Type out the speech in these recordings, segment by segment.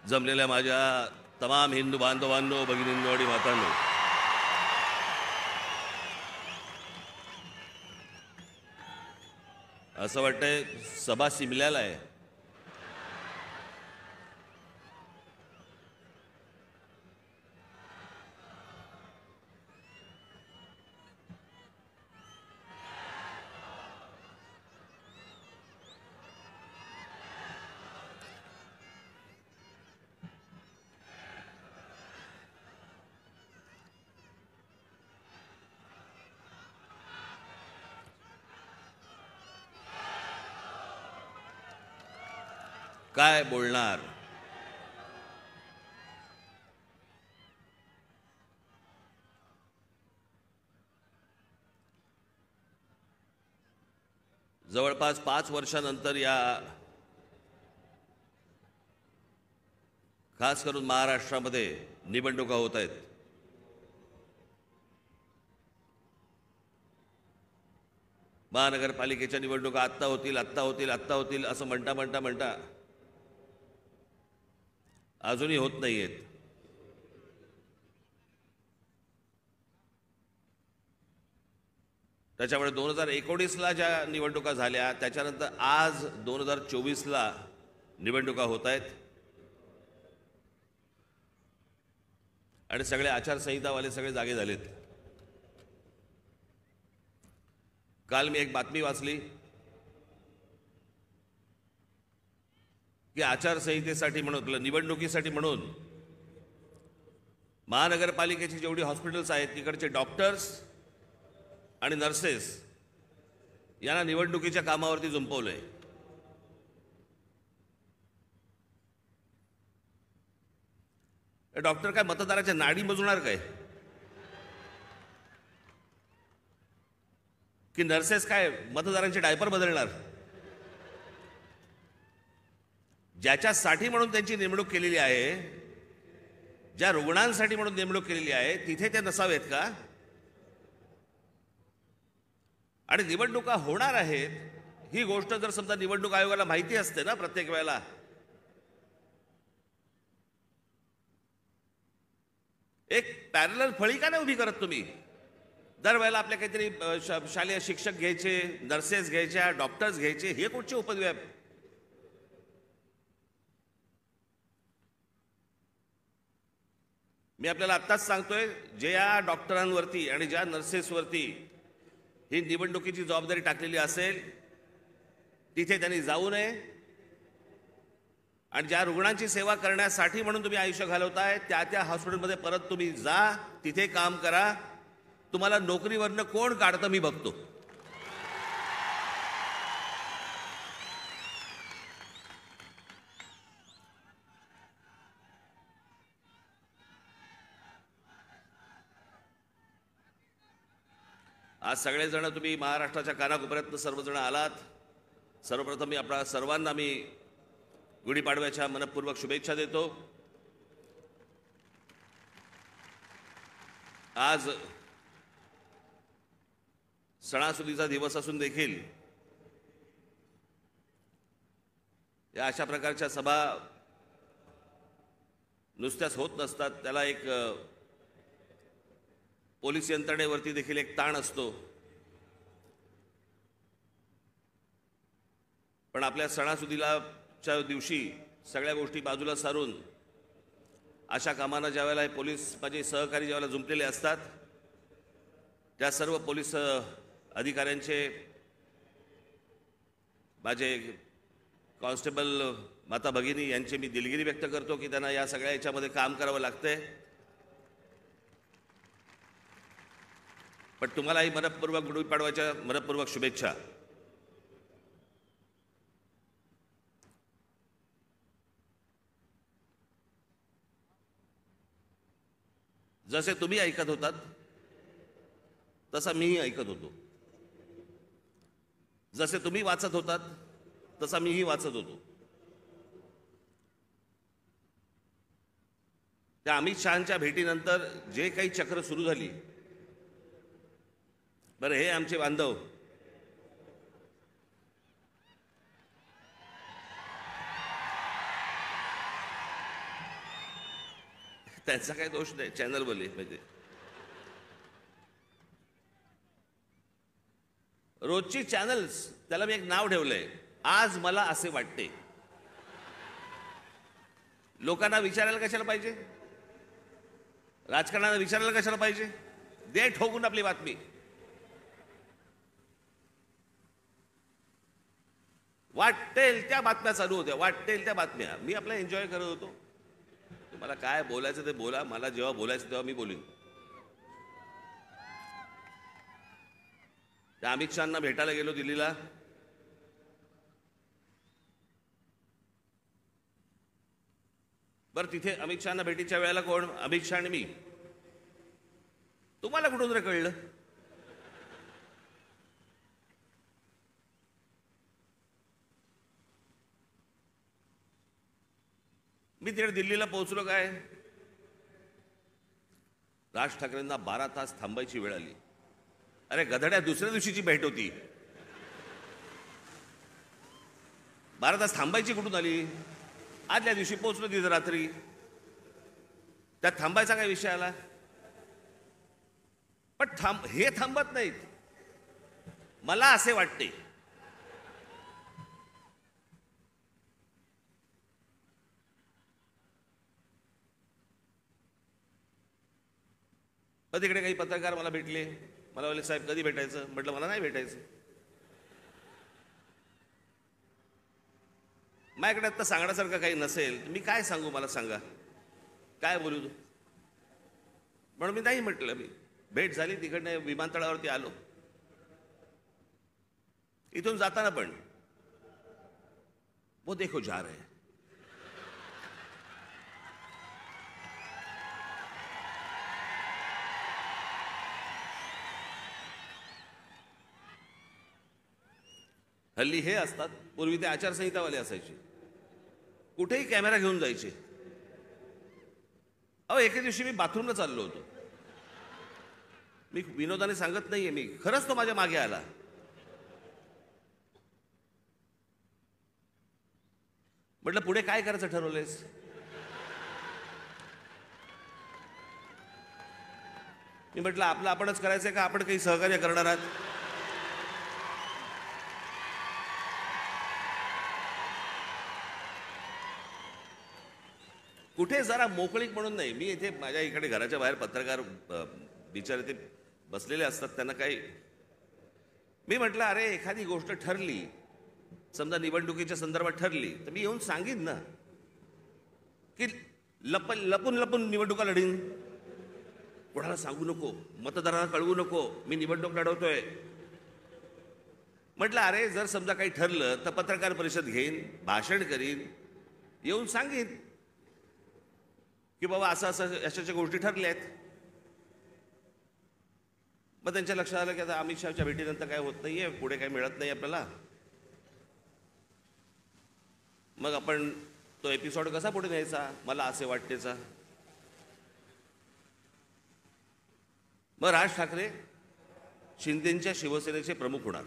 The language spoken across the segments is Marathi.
जमलेल्या माझ्या तमाम हिंदू बांधवांनो, भगिनींनो आणि मातांनो, असं वाटतंय सभा सिमल्याला आहे. काय बोलणार? जवळपास 5 वर्षानंतर या खास करून महाराष्ट्रामध्ये निवडणुका होत आहेत. महानगरपालिकेच्या निवडणुका आत्ता होतील असं म्हणता अजूनही होत नाहीयेत. त्याच्यामुळे 2019ला ज्या निवडणुका झाल्या त्याच्यानंतर आज 2024ला निवडणुका होत आहेत आणि सगळे आचारसंहितावाले सगळे जागे झालेत. काल मी एक बातमी वाचली की आचारसंहितेसाठी म्हणून निवडणुकीसाठी म्हणून महानगरपालिकेची जेवढी हॉस्पिटल्स आहेत तिकडचे डॉक्टर्स आणि नर्सेस यांना निवडणुकीच्या कामावरती जुंपवलंय. डॉक्टर काय मतदाराच्या नाडी मोजणार काय की नर्सेस काय मतदारांचे डायपर बदलणार? ज्याच्यासाठी म्हणून त्यांची नेमणूक केलेली आहे, ज्या रुग्णांसाठी म्हणून नेमणूक केलेली आहे तिथे ते नसावेत का? आणि निवडणुका होणार आहेत ही गोष्ट जर समजा निवडणूक आयोगाला माहिती असते ना प्रत्येक वेळेला, एक पॅरलल फळी का नाही उभी करत तुम्ही? दरवेळेला आपल्या काहीतरी शालेय शिक्षक घ्यायचे, नर्सेस घ्यायच्या, डॉक्टर्स घ्यायचे, हे कुठचे उपद्व्याप? मी आपल्याला आत्ताच सांगतोय, ज्या डॉक्टरांवरती आणि ज्या नर्सेसवरती ही निवडणुकीची जबाबदारी टाकलेली असेल तिथे त्यांनी जाऊ नये आणि ज्या रुग्णांची सेवा करण्यासाठी म्हणून तुम्ही आयुष्य घालवताय त्या हॉस्पिटलमध्ये परत तुम्ही जा, तिथे काम करा. तुम्हाला नोकरीवरनं कोण काढतं मी बघतो. आज सगळेजण तुम्ही महाराष्ट्राच्या कानाकोपऱ्यातनं सर्वजण आलात. सर्वप्रथम मी आपल्या सर्वांना मी गुढीपाडव्याच्या मनपूर्वक शुभेच्छा देतो. आज सणासुदीचा दिवस असून देखील या अशा प्रकारच्या सभा नुसत्याच होत नसतात. त्याला एक पोलीस यंत्रणेवरती देखील एक ताण असतो. पण आपल्या सणासुदीलाच्या दिवशी सगळ्या गोष्टी बाजूला सारून अशा कामांना ज्यावेळेला हे पोलीस माझे सहकारी ज्यावेळेला जुंपलेले असतात त्या सर्व पोलीस अधिकाऱ्यांचे, माझे कॉन्स्टेबल माता भगिनी यांचे मी दिलगिरी व्यक्त करतो की त्यांना या सगळ्या याच्यामध्ये काम करावं लागतंय. पण तुम्हालाही मनपूर्वक गुढीपाडव्याच्या मनपूर्वक शुभेच्छा. जसे तुम्ही ऐकत होतात तसा मीही ऐकत होतो. जसे तुम्ही वाचत होतात तसा मीही वाचत होतो. त्या अमित शहांच्या भेटीनंतर जे काही चक्र सुरू झाली, बरं हे आमचे बांधव त्यांचा काही दोष नाही, चॅनलवाले म्हणजे रोजची चॅनल्स, त्याला मी एक नाव ठेवलंय, आज मला असे वाटते. लोकांना विचारायला कशाला पाहिजे, राजकारणाला विचारायला कशाला पाहिजे, दे ठोकून आपली बातमी. वाटेल त्या बातम्या चालू होत्या, वाटेल त्या बातम्या. मी आपला एन्जॉय करत होतो. तुम्हाला काय बोलायचं ते बोला, मला जेव्हा बोलायचं तेव्हा मी बोलीन. त्या अमित शहांना भेटायला गेलो दिल्लीला. बरं, तिथे अमित शहांना भेटीच्या वेळेला कोण? अमित शहा आणि मी. तुम्हाला कुठून रे कळलं? मी तिकडे दिल्लीला पोहोचलो काय, राज ठाकरेंना 12 तास थांबायची वेळ आली. अरे गधड्या, दुसऱ्या दिवशीची भेट होती. 12 तास थांबायची कुठून आली? आदल्या दिवशी पोहोचलो तिथे रात्री. त्यात थांबायचा काय विषय आला? पण हे थांबत नाहीत. मला असे वाटते तिकडे काही पत्रकार मला भेटले. मला बोलले, साहेब कधी भेटायचं? म्हटलं मला नाही भेटायचं. माझ्याकडे आता सांगण्यासारखं काही नसेल, मी काय सांगू? मला सांगा, काय बोलू तू? म्हणून मी नाही म्हटलं. मी भेट झाली, तिकडनं विमानतळावरती आलो. इथून जाताना पण वो देखो जा रहे हैं. हल्ली हे असतात, पूर्वी ते आचारसंहितावाले असायचे, कुठेही कॅमेरा घेऊन जायचे. अहो, एके दिवशी मी बाथरूमला चाललो होतो. मी विनोदाने सांगत नाहीये, मी खरंच तो माझ्या मागे आला. म्हटलं, पुढे काय करायचं ठरवलंयस? मी म्हटलं, आपलं आपणच करायचंय का आपण काही सहकार्य करणार आहात? कुठे जरा मोकळीक म्हणून नाही. मी इथे माझ्या इकडे घराच्या बाहेर पत्रकार बिचारे ते बसलेले असतात, त्यांना काही. मी म्हटलं, अरे एखादी गोष्ट ठरली, समजा निवडणुकीच्या संदर्भात ठरली, तर मी येऊन सांगीन ना की लपून लपून निवडणुका लढीन. कोणाला सांगू नको, मतदारांना कळवू नको मी निवडणूक लढवतोय. म्हटलं, अरे जर समजा काही ठरलं तर पत्रकार परिषद घेईन, भाषण करीन, येऊन सांगीन की बाबा असं असं अशाच्या गोष्टी ठरल्या आहेत. मग त्यांच्या लक्षात आलं की आता अमित शहाच्या भेटीनंतर काय होत नाहीये, पुढे काही मिळत नाही आपल्याला. मग आपण तो एपिसोड कसा पुढे न्यायचा, मला असे वाटतेचा. मग राज ठाकरे शिंदेच्या शिवसेनेचे प्रमुख होणार.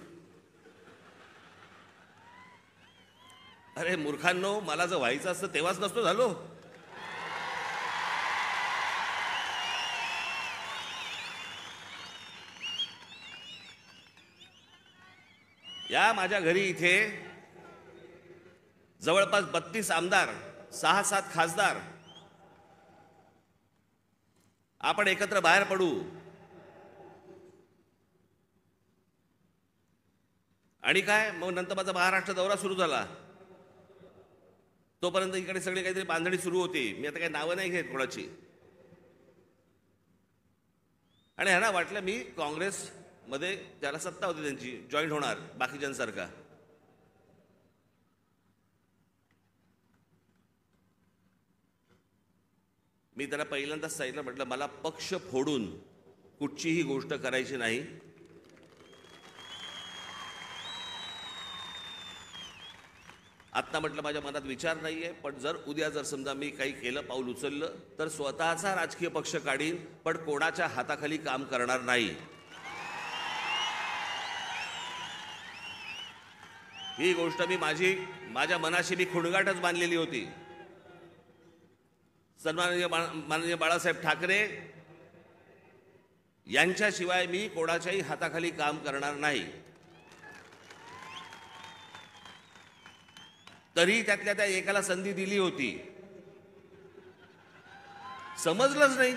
अरे मूर्खांनो, मला जर व्हायचं असतं तेव्हाच नसतो झालो. या माझ्या घरी इथे जवळपास 32 आमदार, 6-7 खासदार, आपण एकत्र बाहेर पडू आणि काय, मग नंतर माझा महाराष्ट्र दौरा सुरू झाला. तोपर्यंत इकडे सगळे काहीतरी बांधणी सुरू होती. मी आता काही नावं नाही घेत कोणाची. आणि ह्यांना वाटलं मी काँग्रेस मध्ये ज्याला सत्ता होती त्यांची जॉईन होणार बाकीच्यांसारखा. मी त्याला पहिल्यांदाच सांगितलं, म्हटलं मला पक्ष फोडून कुठचीही गोष्ट करायची नाही. आत्ता म्हटलं माझ्या मनात विचार नाहीये, पण जर समजा मी काही केलं, पाऊल उचललं, तर स्वतःचा राजकीय पक्ष काढीन, पण कोणाच्या हाताखाली काम करणार नाही. ही गोष्ट मी माझ्या मनाशी मी खुणगाटच बांधलेली होती. माननीय बाळासाहेब ठाकरे यांच्याशिवाय मी कोणाच्याही हाताखाली काम करणार नाही. तरी त्यातल्या त्या एकाला संधी दिली होती, समजलंच नाही.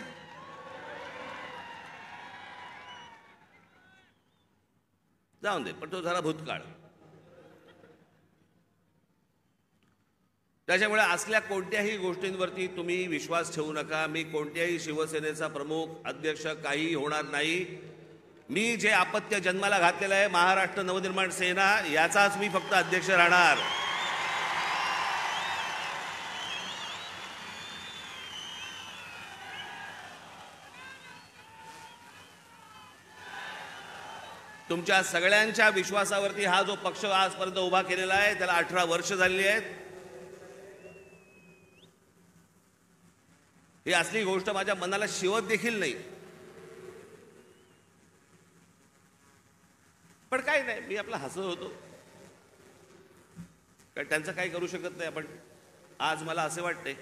जाऊन दे, पण तो झाला भूतकाळ. त्याच्यामुळे असल्या कोणत्याही गोष्टींवरती तुम्ही विश्वास ठेवू नका. मी कोणत्याही शिवसेनेचा प्रमुख अध्यक्ष काही होणार नाही. मी जे अपत्य जन्माला घातलेलं आहे महाराष्ट्र नवनिर्माण सेना, याचाच मी फक्त अध्यक्ष राहणार. तुमच्या सगळ्यांच्या विश्वासावरती हा जो पक्ष आजपर्यंत उभा केलेला आहे त्याला 18 वर्ष झालेली आहेत. ही असली गोष्ट माझ्या मनाला शिवत देखील नाही. पण काय नाही, मी आपला हसत होतो, कारण त्यांचं काही करू शकत नाही आपण. आज मला असे वाटते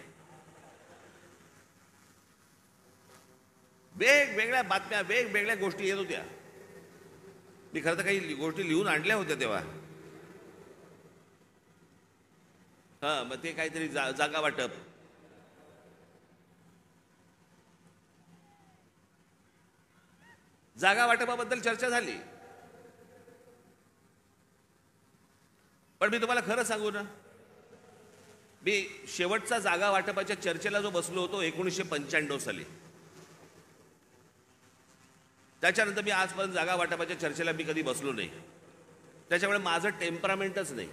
वेगवेगळ्या बातम्या वेगवेगळ्या गोष्टी येत होत्या. मी खरं तर काही गोष्टी लिहून आणल्या होत्या तेव्हा. मग ते काहीतरी जागा वाटप, जागा वाटपाबद्दल चर्चा झाली. पण मी तुम्हाला खरं सांगू ना, मी शेवटचा जागा वाटपाच्या चर्चेला जो बसलो होतो 1995 साली, त्याच्यानंतर मी आजपर्यंत जागा वाटपाच्या चर्चेला मी कधी बसलो नाही. त्याच्यामुळे माझं टेम्परामेंटच नाही.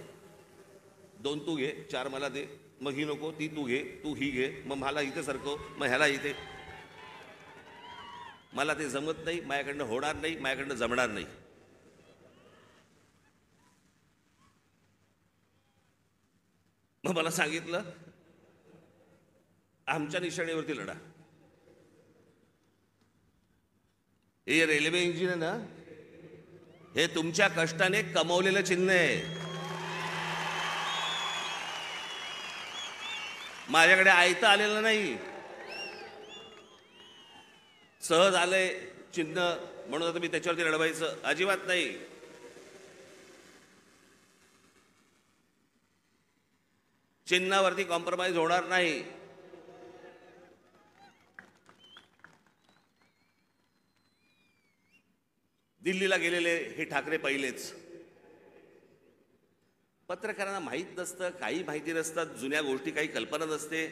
2 तू घे, 4 मला दे, मग ही नको, ती तू घे, तू ही घे, मग मला इथे सरकव, मग ह्याला इथे. मला ते जमत नाही, माझ्याकडनं होणार नाही, माझ्याकडनं जमणार नाही. मग मला सांगितलं आमच्या निशाणीवरती लढा. हे रेल्वे इंजिन आहे ना, हे तुमच्या कष्टाने कमवलेलं चिन्ह आहे. माझ्याकडे आयतं आलेलं नाही, सहज आलंय चिन्ह म्हणून आता मी त्याच्यावरती लढवायचं अजिबात नाही. चिन्हावरती कॉम्प्रोमाइज होणार नाही. दिल्लीला गेलेले हे ठाकरे पहिलेच. पत्रकारांना माहीत नसतं, काही माहिती नसतात, जुन्या गोष्टी काही कल्पना नसते.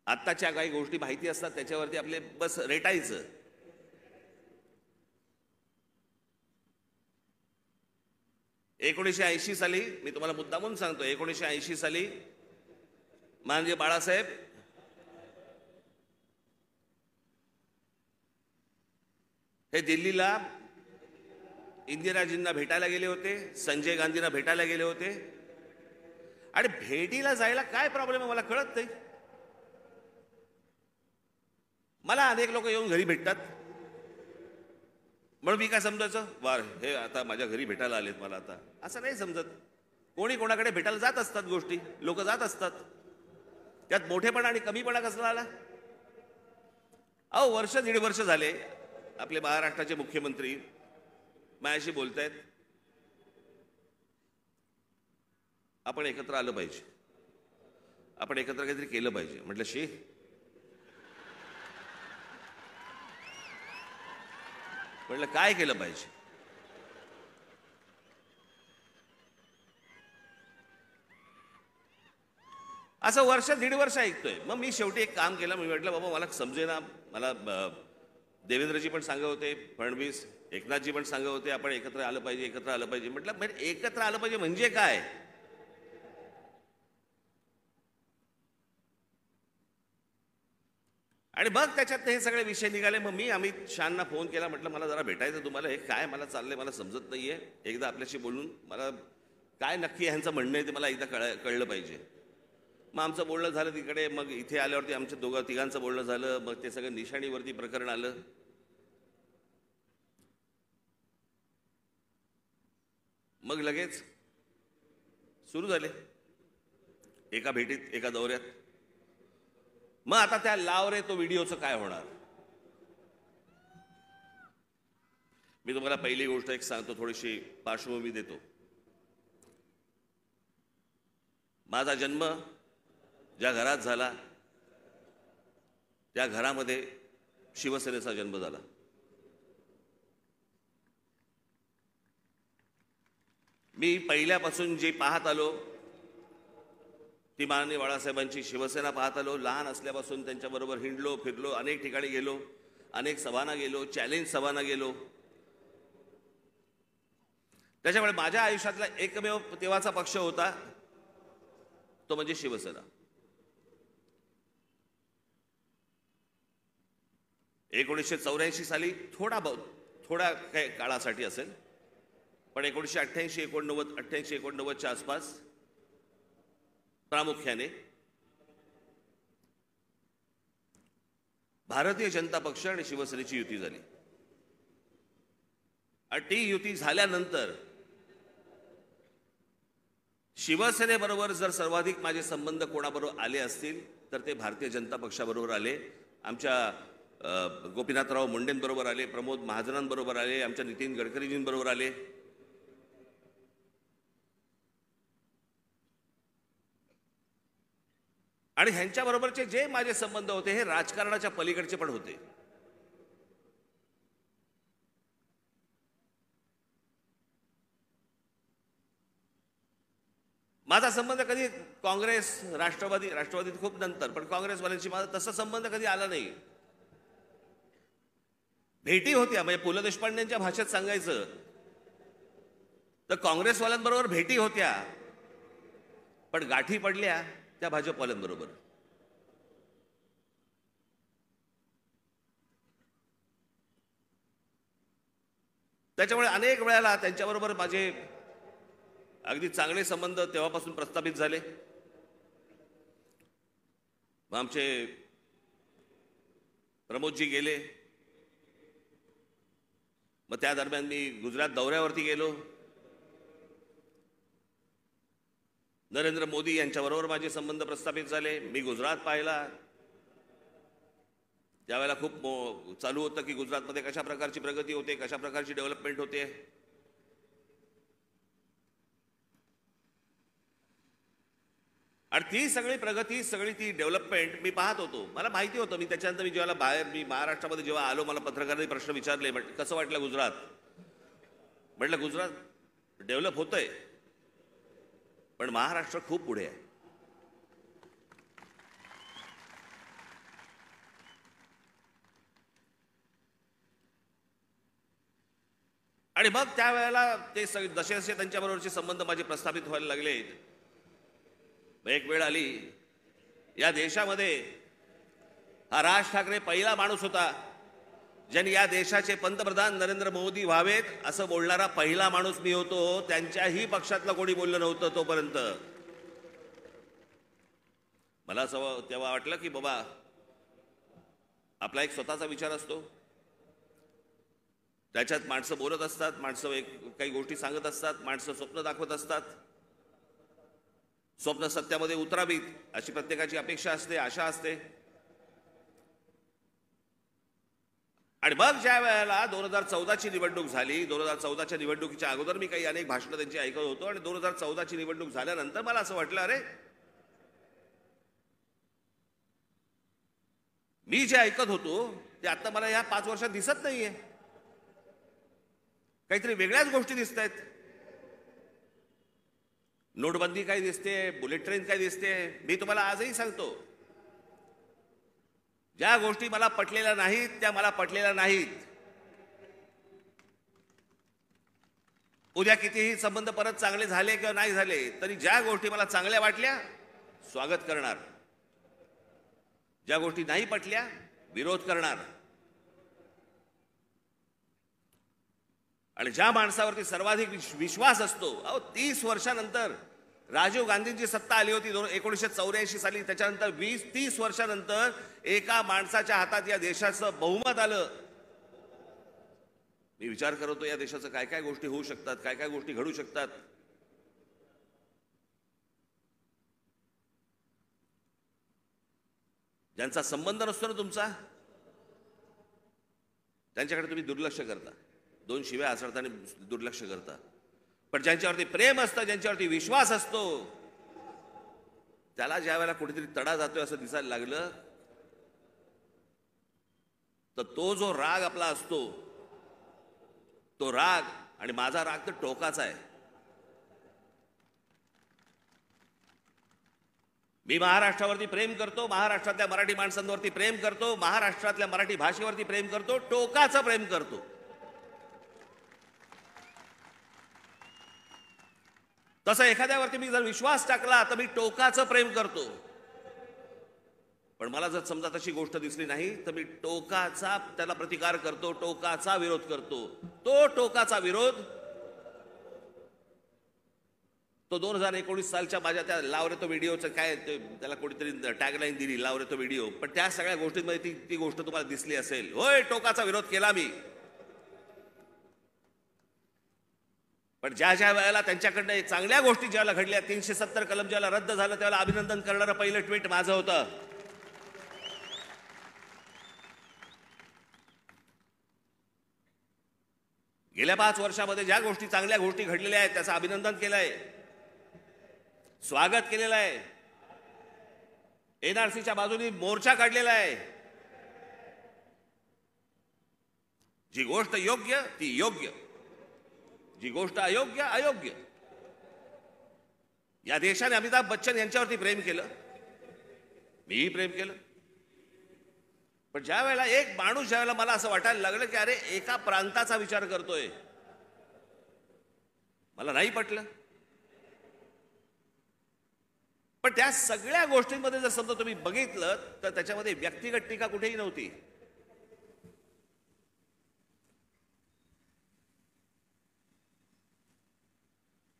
आत्ताच्या काही गोष्टी माहिती असतात, त्याच्यावरती आपले बस रेटायचं. एकोणीसशे साली मी तुम्हाला मुद्दामून सांगतो, 1980 साली माननीय बाळासाहेब हे दिल्लीला इंदिराजींना भेटायला गेले होते, संजय गांधींना भेटायला गेले होते. आणि भेटीला जायला काय प्रॉब्लेम आहे मला कळत नाही. मला अनेक लोक येऊन घरी भेटतात, म्हणून मी काय समजायचं, वार हे आता माझ्या घरी भेटायला आलेत मला, आता असं नाही समजत. कोणी कोणाकडे भेटायला जात असतात, गोष्टी लोक जात असतात. त्यात मोठेपणा आणि कमीपणा कसला आला? वर्ष 1.5 वर्ष झाले आपले महाराष्ट्राचे मुख्यमंत्री माझ्याशी बोलतायत, आपण एकत्र आलं पाहिजे, आपण एकत्र काहीतरी केलं पाहिजे. म्हटलं शी, म्हटलं काय केलं पाहिजे? असं वर्ष 1.5 वर्ष ऐकतोय. मग मी शेवटी एक काम केलं. मी म्हटलं बाबा मला समजेना. मला देवेंद्रजी पण सांगत होते, फडणवीस, एकनाथजी पण सांगत होते आपण एकत्र आलं पाहिजे, एकत्र आलं पाहिजे. म्हटलं एकत्र आलं पाहिजे म्हणजे काय? आणि मग त्याच्यात हे सगळे विषय निघाले. मग मी अमित शहांना फोन केला, म्हटलं मला जरा भेटायचं तुम्हाला. हे काय मला चाललंय मला समजत नाहीये. एकदा आपल्याशी बोलून मला काय नक्की ह्यांचं म्हणणं आहे ते मला एकदा कळलं पाहिजे. मग आमचं बोलणं झालं तिकडे. मग इथे आल्यावरती आमच्या तिघांचं बोलणं झालं. मग ते सगळं निशाणीवरती प्रकरण आलं. मग लगेच सुरू झाले एका भेटीत, एका दौऱ्यात. मग आता त्या लाव रे तो व्हिडिओचं काय होणार? मी तुम्हाला पहिली गोष्ट एक सांगतो, थोडीशी पार्श्वभूमी देतो. माझा जन्म ज्या घरात झाला त्या घरामध्ये शिवसेनेचा जन्म झाला. मी पहिल्यापासून जे पाहत आलो ती माननीय बाळासाहेबांची शिवसेना पाहत आलो. लहान असल्यापासून त्यांच्याबरोबर हिंडलो, फिरलो, अनेक ठिकाणी गेलो, अनेक सभांना गेलो, चॅलेंज सभांना गेलो. त्याच्यामुळे माझ्या आयुष्यातला एकमेव तेव्हाचा पक्ष होता तो म्हणजे शिवसेना. 1984 साली थोडा काही काळासाठी असेल, पण 1988 89च्या आसपास प्रामुख्याने भारतीय जनता पक्ष आणि शिवसेनेची युती झाली. आणि ती युती झाल्यानंतर शिवसेनेबरोबर जर सर्वाधिक माझे संबंध कोणाबरोबर आले असतील तर ते भारतीय जनता पक्षाबरोबर आले. आमच्या गोपीनाथराव मुंडेंबरोबर आले, प्रमोद महाजनांबरोबर आले, आमच्या नितीन गडकरीजींबरोबर आले. आणि ह्यांच्याबरोबरचे जे माझे संबंध होते हे राजकारणाच्या पलीकडचे पण होते. माझा संबंध कधी काँग्रेस, राष्ट्रवादीत खूप नंतर, पण काँग्रेसवाल्यांशी माझा तसा संबंध कधी आला नाही. भेटी होत्या, म्हणजे पु ल देशपांडेंच्या भाषेत सांगायचं तर काँग्रेसवाल्यांबरोबर भेटी होत्या, पण गाठी पडल्या त्या भाजपवाल्यांबरोबर. त्याच्यामुळे अनेक वेळेला त्यांच्याबरोबर माझे अगदी चांगले संबंध तेव्हापासून प्रस्थापित झाले. मग आमचे प्रमोदजी गेले, मग त्या दरम्यान मी गुजरात दौऱ्यावरती गेलो. नरेंद्र मोदी यांच्याबरोबर माझे संबंध प्रस्थापित झाले. मी गुजरात पाहिला. त्यावेळेला खूप चालू होतं की गुजरातमध्ये कशा प्रकारची प्रगती होते, कशा प्रकारची डेव्हलपमेंट होते. आणि ती सगळी प्रगती, सगळी ती डेव्हलपमेंट मी पाहत होतो. मला माहिती होतं. मी त्याच्यानंतर मी महाराष्ट्रामध्ये जेव्हा आलो, मला पत्रकारांनी प्रश्न विचारले, कसं वाटलं गुजरात? म्हटलं गुजरात डेव्हलप होतंय, पण महाराष्ट्र खूप पुढे आहे. आणि मग त्यावेळेला ते जसे जसे त्यांच्याबरोबरचे संबंध माझे प्रस्थापित व्हायला लागले, एक वेळ आली या देशामध्ये हा राज ठाकरे पहिला माणूस होता ज्यांनी या देशाचे पंतप्रधान नरेंद्र मोदी व्हावेत असं बोलणारा पहिला माणूस मी होतो. त्यांच्याही पक्षातलं कोणी बोललं नव्हतं तोपर्यंत. मला असं तेव्हा वाटलं की बाबा आपला एक स्वतःचा विचार असतो, त्याच्यात माणसं बोलत असतात, माणसं काही गोष्टी सांगत असतात, माणसं स्वप्न दाखवत असतात. स्वप्न सत्यामध्ये उतरावीत अशी प्रत्येकाची अपेक्षा असते, आशा असते. आणि मग ज्या वेळेला 2014ची निवडणूक झाली, 2014च्या निवडणुकीच्या अगोदर मी काही अनेक भाषणं त्यांची ऐकत होतो, आणि 2014ची निवडणूक झाल्यानंतर मला असं वाटलं, अरे मी जे ऐकत होतो ते आता मला या 5 वर्षात दिसत नाहीये. काहीतरी वेगळ्याच गोष्टी दिसत आहेत. नोटबंदी काय दिसते, बुलेट ट्रेन काय दिसते. मी तुम्हाला आजही सांगतो, ज्या गोष्टी मला पटलेल्या नाहीत त्या मला पटलेल्या नाहीत. उद्या कितीही संबंध परत चांगले झाले किंवा नाही झाले तरी ज्या गोष्टी मला चांगल्या वाटल्या स्वागत करणार, ज्या गोष्टी नाही पटल्या विरोध करणार. आणि ज्या माणसावरती सर्वाधिक विश्वास असतो, 30 वर्षानंतर राजीव गांधींची सत्ता आली होती 1984 साली, त्याच्यानंतर 20-30 वर्षानंतर एका माणसाच्या हातात या देशाचं बहुमत आलं. मी विचार करतो या देशाचं काय काय गोष्टी होऊ शकतात, काय काय गोष्टी घडू शकतात. त्यांचा संबंध नसतो ना तुमचा, त्यांच्याकडे तुम्ही दुर्लक्ष करता, दोन शिव्या आसळताना दुर्लक्ष करता. पण ज्यांच्यावरती प्रेम असतं, ज्यांच्यावरती विश्वास असतो, त्याला ज्या वेळेला कुठेतरी तडा जातोय असं दिसायला लागलं, तर तो जो राग आपला असतो, तो राग आणि माझा राग तर टोकाचा आहे. मी महाराष्ट्रावरती प्रेम करतो, महाराष्ट्रातल्या मराठी माणसांवरती प्रेम करतो, महाराष्ट्रातल्या मराठी भाषेवरती प्रेम करतो, टोकाचं प्रेम करतो. तसं एखाद्यावरती मी जर विश्वास टाकला तर मी टोकाचं प्रेम करतो. पण मला जर समजा तशी गोष्ट दिसली नाही तर मी टोकाचा त्याला प्रतिकार करतो, टोकाचा विरोध करतो. तो टोकाचा विरोध तो 2019 सालच्या माझ्या त्या लावरे तो व्हिडिओचं काय त्याला कोणीतरी टॅगलाईन दिली, लावरे तो व्हिडिओ. पण त्या सगळ्या गोष्टींमध्ये ती गोष्ट तुम्हाला दिसली असेल. होय, टोकाचा विरोध केला मी. पण ज्या ज्या वेळेला त्यांच्याकडनं चांगल्या गोष्टी ज्याला घडल्या, 370 कलम ज्याला रद्द झालं, त्याला अभिनंदन करणारं पहिलं ट्विट माझं होतं. गेल्या 5 वर्षामध्ये ज्या गोष्टी चांगल्या गोष्टी घडलेल्या आहेत त्याचं अभिनंदन केलंय, स्वागत केलेलं आहे. एनआरसीच्या बाजूने मोर्चा काढलेला आहे. जी गोष्ट योग्य ती योग्य, जी गोष्ट अयोग्य अयोग्य. या देशाने अमिताभ बच्चन यांच्यावरती प्रेम केलं, मीही प्रेम केलं. पण ज्या वेळेला एक माणूस ज्या वेळेला मला असं वाटायला लागलं की अरे एका प्रांताचा विचार करतोय, मला नाही पटलं. पण त्या सगळ्या गोष्टींमध्ये जर समजा तुम्ही बघितलं तर त्याच्यामध्ये व्यक्तिगत टीका कुठेही नव्हती.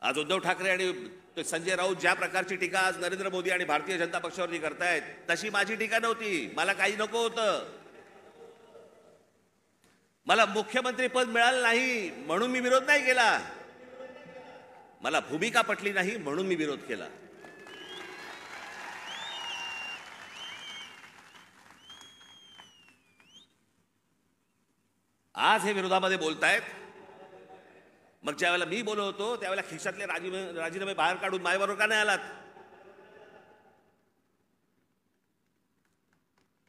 आज उद्धव ठाकरे आणि संजय राऊत ज्या प्रकारची टीका आज नरेंद्र मोदी आणि भारतीय जनता पक्षावरती करतायत, तशी माझी टीका नव्हती. मला काही नको होतं, मला मुख्यमंत्री पद मिळालं नाही म्हणून मी विरोध नाही केला, मला भूमिका पटली नाही म्हणून मी विरोध केला. आज हे विरोधामध्ये बोलतायत. मग ज्या वेळेला मी बोलत होतो त्यावेळेला खिशातले राजीनामे बाहेर काढून माझ्याबरोबर का नाही आलात?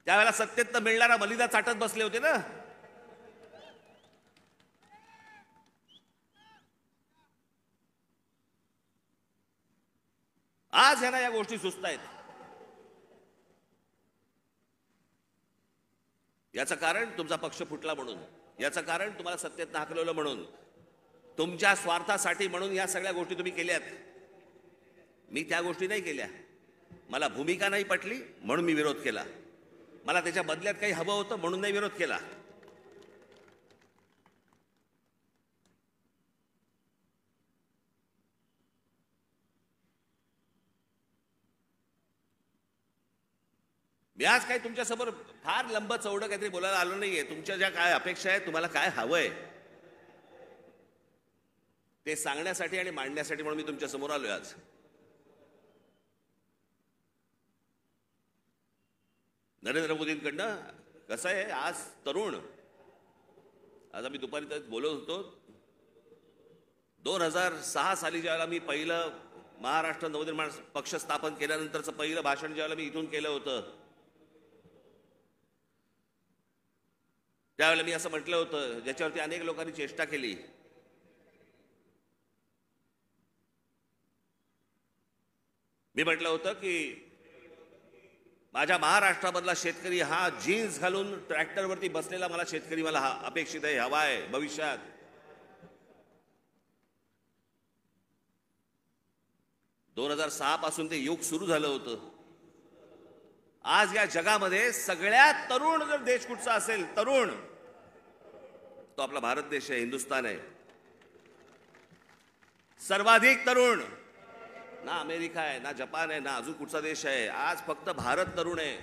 त्यावेळेला सत्तेत मिळणारा मलिदा चाटत बसले होते ना. आज ह्यांना या गोष्टी सुचतायत. याचं कारण तुमचा पक्ष फुटला म्हणून, याचं कारण तुम्हाला सत्तेत हाकलवलं म्हणून, तुमच्या स्वार्थासाठी म्हणून या सगळ्या गोष्टी तुम्ही केल्यात. मी त्या गोष्टी नाही केल्या. मला भूमिका नाही पटली म्हणून मी विरोध केला. मला त्याच्या बदल्यात काही हवं होतं म्हणून नाही विरोध केला. मी आज काही तुमच्यासमोर फार लंब चौडं काहीतरी बोलायला आलो नाहीये. तुमच्या ज्या काय अपेक्षा आहेत, तुम्हाला काय हवंय ते सांगण्यासाठी आणि मांडण्यासाठी म्हणून मी तुमच्या समोर आलोय आज. नरेंद्र मोदींकडनं कसं आहे, आज तरुण, आज आम्ही दुपारी बोलत होतो, 2006 साली ज्यावेळेला मी पहिलं महाराष्ट्र नवनिर्माण पक्ष स्थापन केल्यानंतरचं पहिलं भाषण ज्यावेळेला मी इथून केलं होतं, त्यावेळेला मी असं म्हटलं होतं, ज्याच्यावरती अनेक लोकांनी चेष्टा केली. मी म्हटलं होतं की माझ्या महाराष्ट्रामधला शेतकरी हा जीन्स घालून ट्रॅक्टरवरती बसलेला मला शेतकरी मला अपेक्षित आहे, हवा आहे भविष्यात. दोन 2006 पासून ते युग सुरू झालं होतं. आज या जगामध्ये सगळ्यात तरुण जर देश कुठचा असेल, तरुण, तो आपला भारत देश आहे, हिंदुस्थान आहे. सर्वाधिक तरुण ना अमेरिका आहे, ना जपान आहे, ना अजून कुठचा देश आहे. आज फक्त भारत तरुण आहे.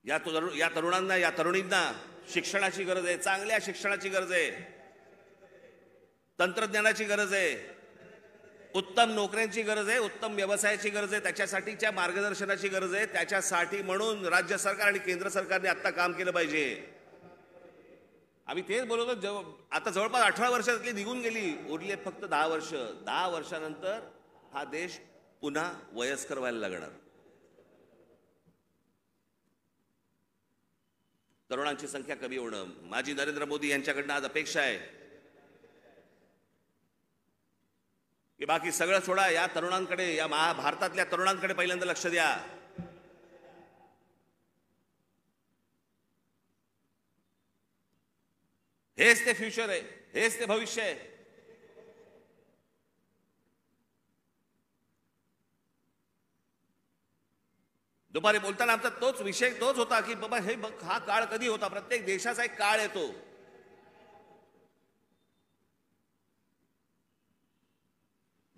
या तरुणांना, या तरुणींना शिक्षणाची गरज आहे, चांगल्या शिक्षणाची गरज आहे, तंत्रज्ञानाची गरज आहे. उत्तम नोकऱ्यांची गरज आहे, उत्तम व्यवसायाची गरज आहे, त्याच्यासाठीच्या मार्गदर्शनाची गरज आहे. त्याच्यासाठी म्हणून राज्य सरकार आणि केंद्र सरकारने आता काम केलं पाहिजे. आम्ही तेच बोलतो. आता जवळपास 18 वर्षातली निघून गेली, उरले फक्त 10 वर्ष. 10 वर्षानंतर हा देश पुन्हा वयस्कर व्हायला लागणार. तरुणांची संख्या कमी होणं माझी नरेंद्र मोदी यांच्याकडनं आज अपेक्षा आहे की बाकी सगळं सोडा, या तरुणांकडे, या भारतातल्या तरुणांकडे पहिल्यांदा लक्ष द्या. हेच ते फ्युचर आहे, हेच ते भविष्य आहे. दुपारी बोलताना आमचा तोच विषय तोच होता की बाबा हे बघ, हा काळ कधी होता. प्रत्येक देशाचा एक काळ येतो.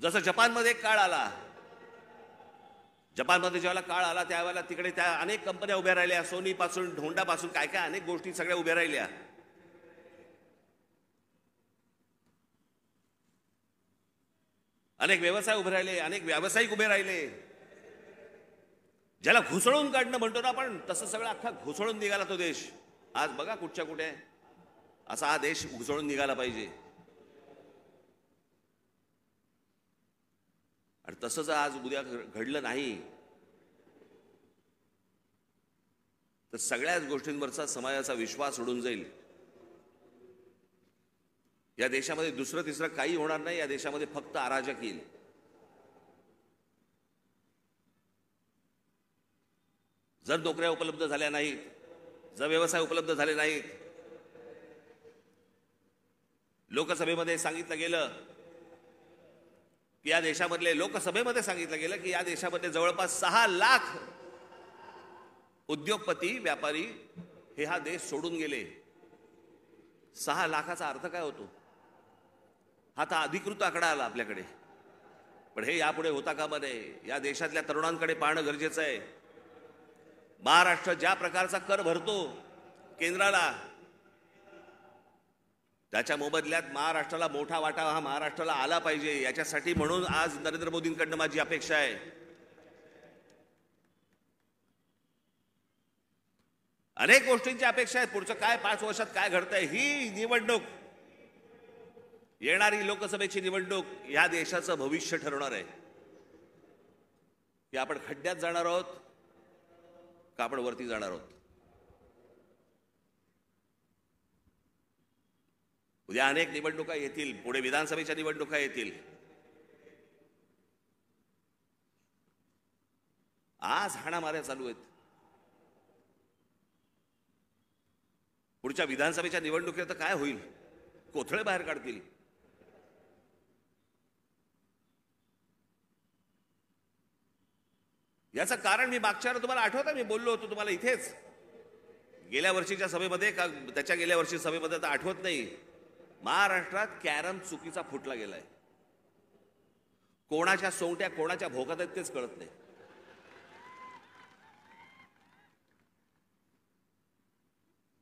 जसं जपानमध्ये एक काळ आला. जपानमध्ये ज्यावेळेला काळ आला त्यावेळेला तिकडे त्या अनेक कंपन्या उभ्या राहिल्या, सोनी पासून होंडा पासून काय काय अनेक गोष्टी सगळ्या उभ्या राहिल्या. अनेक व्यवसाय उभे राहिले, अनेक व्यावसायिक उभे राहिले. ज्याला घुसळून काढणं म्हणतो ना आपण, तसं सगळं अख्खा घुसळून निघाला तो देश. आज बघा कुठच्या कुठे असा हा देश घुसळून निघाला पाहिजे. आणि तसं जर आज उद्या घडलं नाही तर सगळ्याच गोष्टींवरचा समाजाचा विश्वास उडून जाईल. या देशामध्ये दुसरं तिसरं काही होणार नाही. या देशामध्ये फक्त अराजक येईल. जर नोकऱ्या उपलब्ध झाल्या नाहीत, जर व्यवसाय उपलब्ध झाले नाहीत, लोकसभेमध्ये सांगितलं गेलं की या देशामधले लोकसभेमध्ये सांगितलं गेलं की या देशामध्ये जवळपास 6 लाख उद्योगपती व्यापारी हे हा देश सोडून गेले. 6 लाखाचा अर्थ काय होतो? हा तर अधिकृत आकडा आला आपल्याकडे, पण हे यापुढे होता कामा नये. या देशातल्या तरुणांकडे पाहणं गरजेचं आहे. महाराष्ट्र ज्या प्रकारचा कर भरतो केंद्राला, त्याच्या मोबदल्यात महाराष्ट्राला मोठा वाटा हा महाराष्ट्राला आला पाहिजे. याच्यासाठी म्हणून आज नरेंद्र मोदींकडनं माझी अपेक्षा आहे. अनेक गोष्टींची अपेक्षा आहेत. पुढचं काय 5 वर्षात काय घडतंय, ही निवडणूक, येणारी लोकसभेची निवडणूक या देशाचं भविष्य ठरवणार आहे. की आपण खड्ड्यात जाणार आहोत का आपण वरती जाणार आहोत. उद्या अनेक निवडणुका येतील, पुढे विधानसभेच्या निवडणुका येतील. आज हाणामाऱ्या चालू आहेत. पुढच्या विधानसभेच्या निवडणुकीत तर काय होईल? कोथळे बाहेर काढतील. याचं कारण मी मागच्या तुम्हाला आठवतं, मी बोललो होतो तुम्हाला इथेच गेल्या वर्षीच्या सभेमध्ये का त्याच्या गेल्या वर्षी सभेमध्ये, तर आठवत नाही. महाराष्ट्रात कॅरम चुकीचा फुटला गेलाय. कोणाच्या सोंगट्या कोणाच्या भोकात आहेत तेच कळत नाही.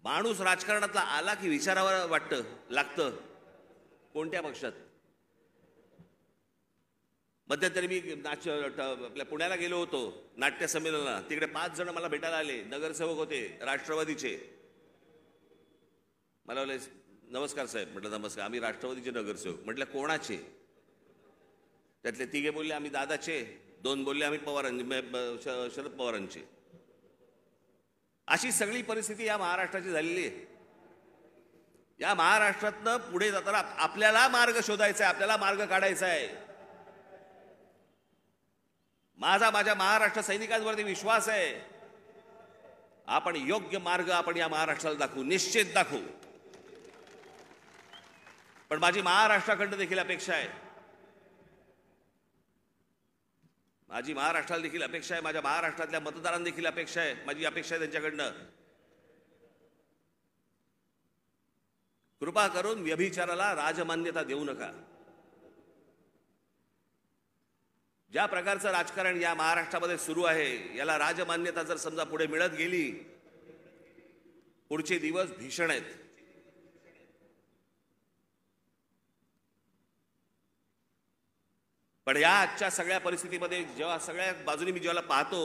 माणूस राजकारणातला आला की विचारावं लागतं कोणत्या पक्षात. मध्यंतरी मी आपल्या पुण्याला गेलो होतो नाट्य संमेलनाला. तिकडे 5 जण मला भेटायला आले, नगरसेवक होते राष्ट्रवादीचे. मला बोलले नमस्कार साहेब. म्हटलं नमस्कार, आम्ही राष्ट्रवादीचे नगरसेवक. म्हटलं कोणाचे? त्यातले 3 बोलले आम्ही दादाचे, 2 बोलले आम्ही शरद पवारांचे. अशी सगळी परिस्थिती या महाराष्ट्राची झालेली आहे. या महाराष्ट्रातनं पुढे जाताना आपल्याला मार्ग शोधायचा आहे, आपल्याला मार्ग काढायचा आहे. माझ्या महाराष्ट्र सैनिकांवरती विश्वास आहे. आपण योग्य मार्ग आपण या महाराष्ट्राला दाखवू, निश्चित दाखवू. पण माझी महाराष्ट्राकडनं देखील अपेक्षा आहे, माझी महाराष्ट्राला देखील अपेक्षा आहे, माझ्या महाराष्ट्रातल्या मतदारांना देखील अपेक्षा आहे, माझी अपेक्षा आहे त्यांच्याकडनं. कृपा करून व्यभिचाराला राजमान्यता देऊ नका. ज्या प्रकारचं राजकारण या महाराष्ट्रामध्ये सुरू आहे याला राजमान्यता जर समजा पुढे मिळत गेली, पुढचे दिवस भीषण आहेत. पण या आजच्या सगळ्या परिस्थितीमध्ये जेव्हा सगळ्या बाजूनी मी जेव्हा पाहतो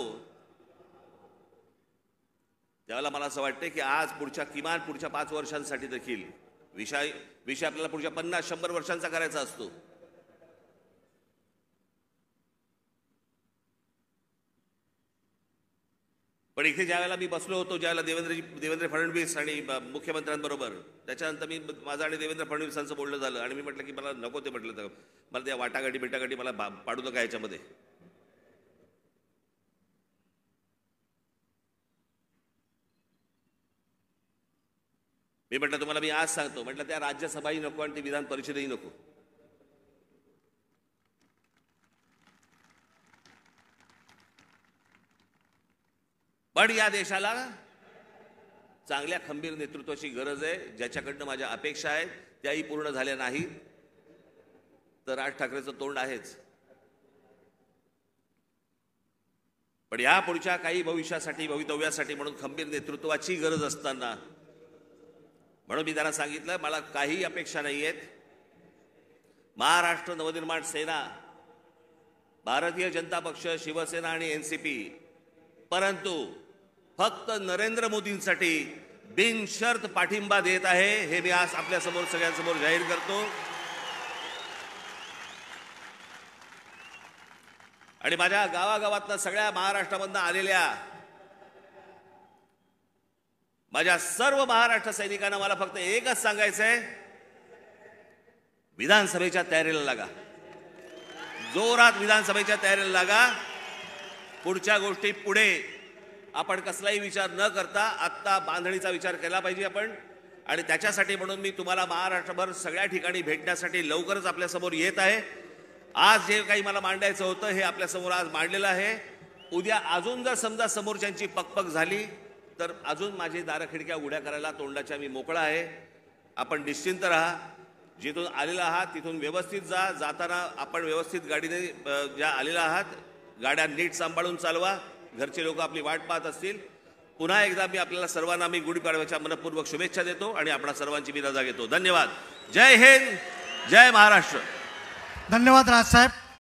त्यावेळेला मला असं वाटतं की आज किमान पुढच्या 5 वर्षांसाठी देखील विषय आपल्याला पुढच्या 50-100 वर्षांचा करायचा असतो. पण इथे ज्यावेळेला मी बसलो होतो, ज्यावेळेला देवेंद्र फडणवीस आणि मुख्यमंत्र्यांबरोबर, त्याच्यानंतर माझं आणि देवेंद्र फडणवीसांचं बोलणं झालं आणि मी म्हटलं की मला नको ते, म्हटलं तर मला त्या वाटाघाटी मला पाडू नका याच्यामध्ये. मी म्हटलं तुम्हाला मी आज सांगतो, म्हटलं त्या राज्यसभाही नको आणि ती विधान परिषदही नको. पण या देशाला चांगल्या खंबीर नेतृत्वाची गरज आहे, ज्याच्याकडनं माझ्या अपेक्षा आहेत त्याही पूर्ण झाल्या नाहीत तर राज ठाकरेंचं तोंड आहेच. पण या पुढच्या काही भवितव्यासाठी म्हणून खंबीर नेतृत्वाची गरज असताना म्हणून मी त्यांना सांगितलं मला काही अपेक्षा नाही आहेत. महाराष्ट्र नवनिर्माण सेना, भारतीय जनता पक्ष, शिवसेना आणि एनसीपी, परंतु फक्त नरेंद्र मोदींसाठी बिनशर्त पाठिंबा देत आहे हे मी आज आपल्या समोर सगळ्यांसमोर जाहीर करतो. आणि माझ्या गावागावातनं सगळ्या महाराष्ट्रामधनं आलेल्या माझ्या सर्व महाराष्ट्र सैनिकांना मला फक्त एकच सांगायचं आहे, विधानसभेच्या तयारीला लागा, जोरात विधानसभेच्या तयारीला लागा. पुढच्या गोष्टी पुढे आपण कसलाही विचार न करता आत्ता बांधणीचा विचार केला पाहिजे आपण. आणि त्याच्यासाठी म्हणून मी तुम्हाला महाराष्ट्रभर सगळ्या ठिकाणी भेटण्यासाठी लवकरच आपल्यासमोर येत आहे. आज जे काही मला मांडायचं होतं हे आपल्यासमोर आज मांडलेलं आहे. उद्या अजून जर समजा समोरच्यांची पकपक झाली तर अजून माझी दारं खिडक्या उघड्या करायला तोंडाच्या मी मोकळा आहे. आपण निश्चिंत राहा, जिथून आलेला आहात तिथून व्यवस्थित जा. जाताना आपण व्यवस्थित गाडीने ज्या आलेला आहात गाड्या नीट सांभाळून चालवा. घरचे लोक आपली वाट पाहत असतील. पुन्हा एकदा मी आपल्याला सर्वांना मी गुढीपाडव्याच्या मनपूर्वक शुभेच्छा देतो आणि आपणा सर्वांची मी रजा घेतो. धन्यवाद. जय हिंद, जय महाराष्ट्र. धन्यवाद राजसाहेब.